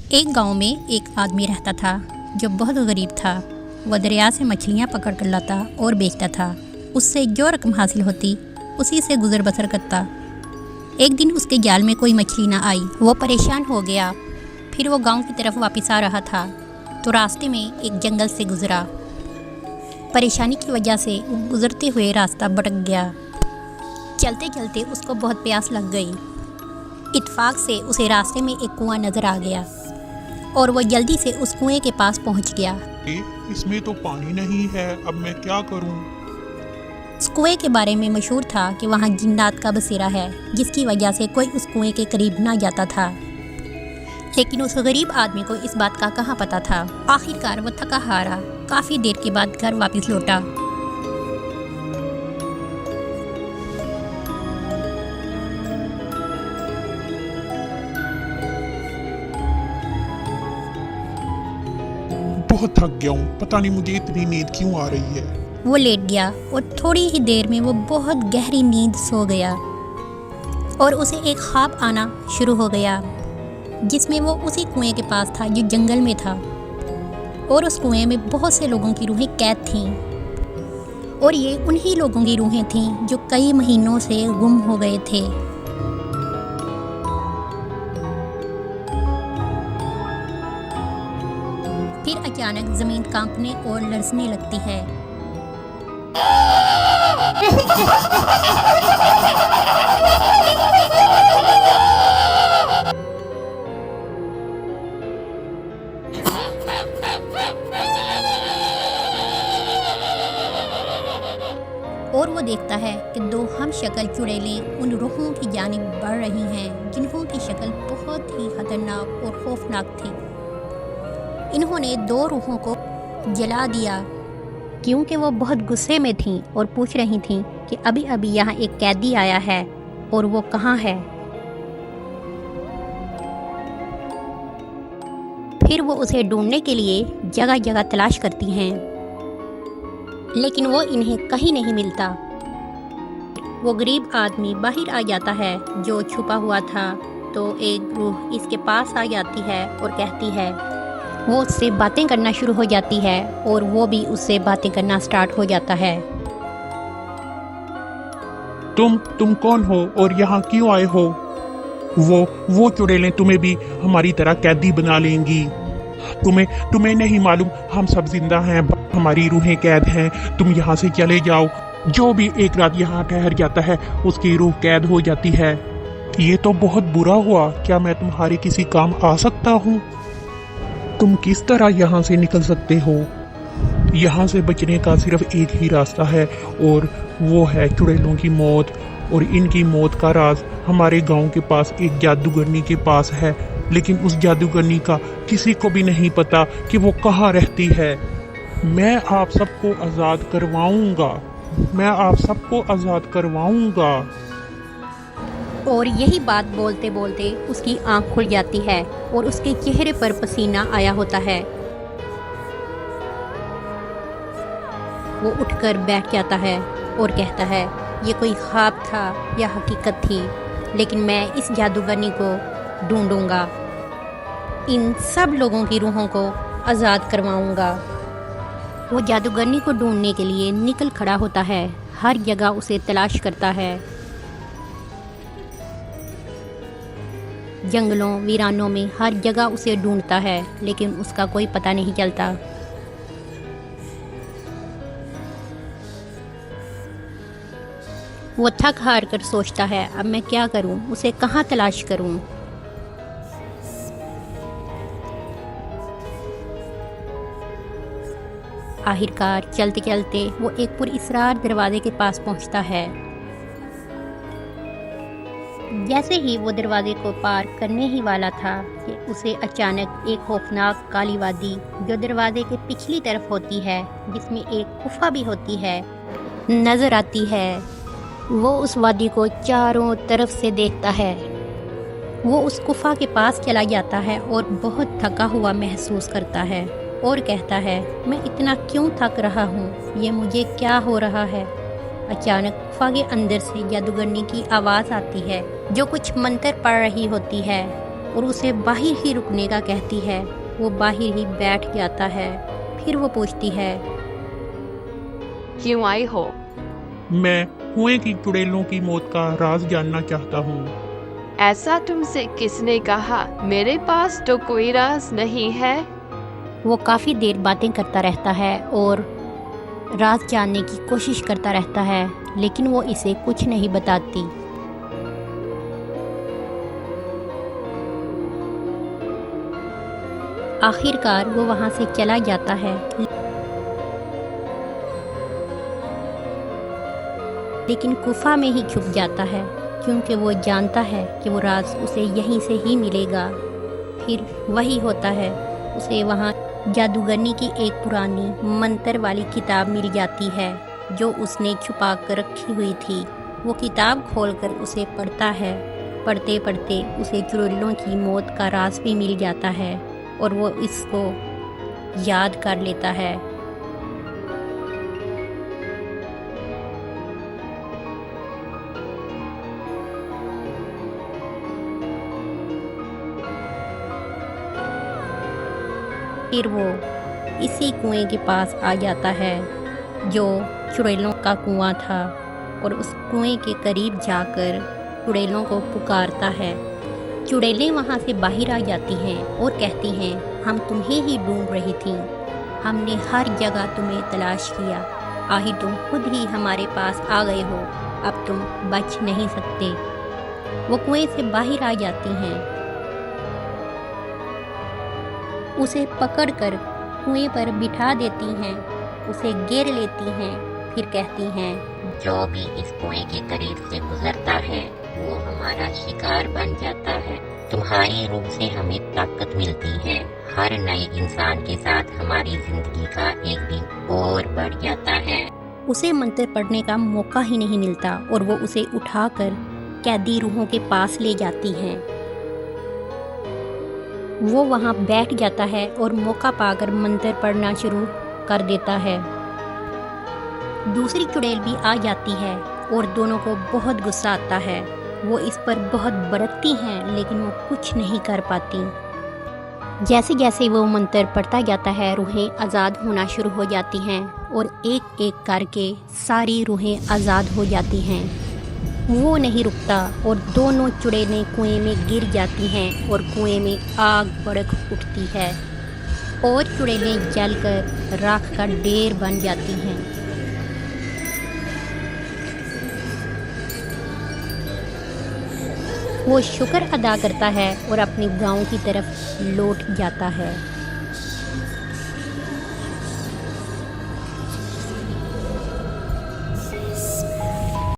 एक गांव में एक आदमी रहता था जो बहुत गरीब था। वह दरिया से मछलियां पकड़ कर लाता और बेचता था। उससे जो रकम हासिल होती उसी से गुजर बसर करता। एक दिन उसके जाल में कोई मछली ना आई। वो परेशान हो गया। फिर वो गांव की तरफ वापस आ रहा था तो रास्ते में एक जंगल से गुजरा। परेशानी की वजह से वो गुजरते हुए रास्ता भटक गया। चलते चलते उसको बहुत प्यास लग गई। इत्तेफाक से उसे रास्ते में एक कुआं नज़र आ गया और वो जल्दी से उस कुएं के पास पहुंच गया। इसमें तो पानी नहीं है, अब मैं क्या करूं? उस कुएं के बारे में मशहूर था कि वहाँ जिन्नात का बसेरा है, जिसकी वजह से कोई उस कुएं के करीब ना जाता था। लेकिन उस गरीब आदमी को इस बात का कहाँ पता था। आखिरकार वो थका हारा काफ़ी देर के बाद घर वापस लौटा। बहुत थक गया हूँ, पता नहीं मुझे इतनी नींद क्यों आ रही है। वो लेट गया और थोड़ी ही देर में वो बहुत गहरी नींद सो गया और उसे एक ख्वाब आना शुरू हो गया जिसमें वो उसी कुएं के पास था जो जंगल में था। और उस कुएं में बहुत से लोगों की रूहें कैद थीं और ये उन्हीं लोगों की रूहें थीं जो कई महीनों से गुम हो गए थे। फिर अचानक ज़मीन कांपने और लरसने लगती है। और वो देखता है कि दो हम शक्ल चुड़ैलें उन रूहों की जानिब बढ़ रही हैं जिन्हों की शक्ल बहुत ही खतरनाक और खौफनाक थी। इन्होंने दो रूहों को जला दिया क्योंकि वो बहुत गुस्से में थीं और पूछ रही थीं कि अभी अभी यहाँ एक कैदी आया है और वो कहाँ है। फिर वो उसे ढूंढने के लिए जगह जगह तलाश करती हैं, लेकिन वो इन्हें कहीं नहीं मिलता। वो गरीब आदमी बाहर आ जाता है जो छुपा हुआ था, तो एक रूह इसके पास आ जाती है और कहती है। वो उससे बातें करना शुरू हो जाती है और वो भी उससे बातें करना स्टार्ट हो जाता है। तुम कौन हो और यहाँ क्यों आए हो? वो चुड़ैलें तुम्हें भी हमारी तरह कैदी बना लेंगी। तुम्हें नहीं मालूम हम सब जिंदा हैं, हमारी रूहें कैद हैं। तुम यहाँ से चले जाओ। जो भी एक रात यहाँ ठहर जाता है उसकी रूह कैद हो जाती है। ये तो बहुत बुरा हुआ। क्या मैं तुम्हारे किसी काम आ सकता हूँ? तुम किस तरह यहाँ से निकल सकते हो? यहाँ से बचने का सिर्फ एक ही रास्ता है और वो है चुड़ैलों की मौत। और इनकी मौत का राज हमारे गांव के पास एक जादूगरनी के पास है, लेकिन उस जादूगरनी का किसी को भी नहीं पता कि वो कहाँ रहती है। मैं आप सबको आज़ाद करवाऊंगा। और यही बात बोलते बोलते उसकी आंख खुल जाती है और उसके चेहरे पर पसीना आया होता है। वो उठकर बैठ जाता है और कहता है, ये कोई ख्वाब था या हकीकत थी, लेकिन मैं इस जादूगरनी को ढूंढूंगा, इन सब लोगों की रूहों को आज़ाद करवाऊंगा। वो जादूगरनी को ढूंढने के लिए निकल खड़ा होता है, हर जगह उसे तलाश करता है। जंगलों वीरानों में हर जगह उसे ढूंढता है, लेकिन उसका कोई पता नहीं चलता। वो थक हार कर सोचता है, अब मैं क्या करूं, उसे कहाँ तलाश करूं। आखिरकार चलते चलते वो एक पुरअसरार दरवाजे के पास पहुंचता है। जैसे ही वो दरवाजे को पार करने ही वाला था कि उसे अचानक एक खौफनाक काली वादी जो दरवाजे के पिछली तरफ होती है, जिसमें एक गुफा भी होती है, नज़र आती है। वो उस वादी को चारों तरफ से देखता है। वो उस गुफा के पास चला जाता है और बहुत थका हुआ महसूस करता है और कहता है, मैं इतना क्यों थक रहा हूँ, ये मुझे क्या हो रहा है। अचानक गुफा के अंदर से जादूगरनी की आवाज़ आती है जो कुछ मंत्र पढ़ रही होती है और उसे बाहर ही रुकने का कहती है। वो बाहर ही बैठ जाता है। फिर वो पूछती है, क्यों आई हो? मैं कुएं की चुड़ैलों की मौत का राज जानना चाहता हूँ। ऐसा तुमसे किसने कहा? मेरे पास तो कोई राज नहीं है। वो काफ़ी देर बातें करता रहता है और राज जानने की कोशिश करता रहता है, लेकिन वो इसे कुछ नहीं बताती। आखिरकार वो वहाँ से चला जाता है, लेकिन गुफा में ही छुप जाता है, क्योंकि वो जानता है कि वो राज उसे यहीं से ही मिलेगा। फिर वही होता है, उसे वहाँ जादूगरनी की एक पुरानी मंत्र वाली किताब मिल जाती है जो उसने छुपा कर रखी हुई थी। वो किताब खोलकर उसे पढ़ता है। पढ़ते पढ़ते उसे चुड़ैलों की मौत का राज भी मिल जाता है और वो इसको याद कर लेता है। फिर वो इसी कुएं के पास आ जाता है जो चुड़ैलों का कुआं था और उस कुएं के करीब जाकर चुड़ैलों को पुकारता है। चुड़ैलें वहाँ से बाहर आ जाती हैं और कहती हैं, हम तुम्हें ही ढूंढ रही थीं। हमने हर जगह तुम्हें तलाश किया। आखिर तुम खुद ही हमारे पास आ गए हो। अब तुम बच नहीं सकते। वो कुएं से बाहर आ जाती हैं। उसे पकड़कर कुएं पर बिठा देती हैं, उसे घेर लेती हैं, फिर कहती हैं, जो भी इस कुएं के करीब से गुजरता है वो हमारा शिकार बन जाता है। तुम्हारी रूह से हमें ताकत मिलती है। हर नए इंसान के साथ हमारी जिंदगी का एक दिन और बढ़ जाता है। उसे मंत्र पढ़ने का मौका ही नहीं मिलता और वो उसे उठाकर कैदी रूहों के पास ले जाती हैं। वो वहाँ बैठ जाता है और मौका पाकर मंत्र पढ़ना शुरू कर देता है। दूसरी चुड़ैल भी आ जाती है और दोनों को बहुत गुस्सा आता है। वो इस पर बहुत भड़कती हैं, लेकिन वो कुछ नहीं कर पाती। जैसे जैसे वो मंत्र पढ़ता जाता है, रूहें आज़ाद होना शुरू हो जाती हैं और एक एक करके सारी रूहें आज़ाद हो जाती हैं। वो नहीं रुकता और दोनों चुड़ैलें कुएं में गिर जाती हैं और कुएं में आग भड़क उठती है और चुड़ैलें जलकर राख का ढेर बन जाती हैं। वो शुक्र अदा करता है और अपने गांव की तरफ लौट जाता है।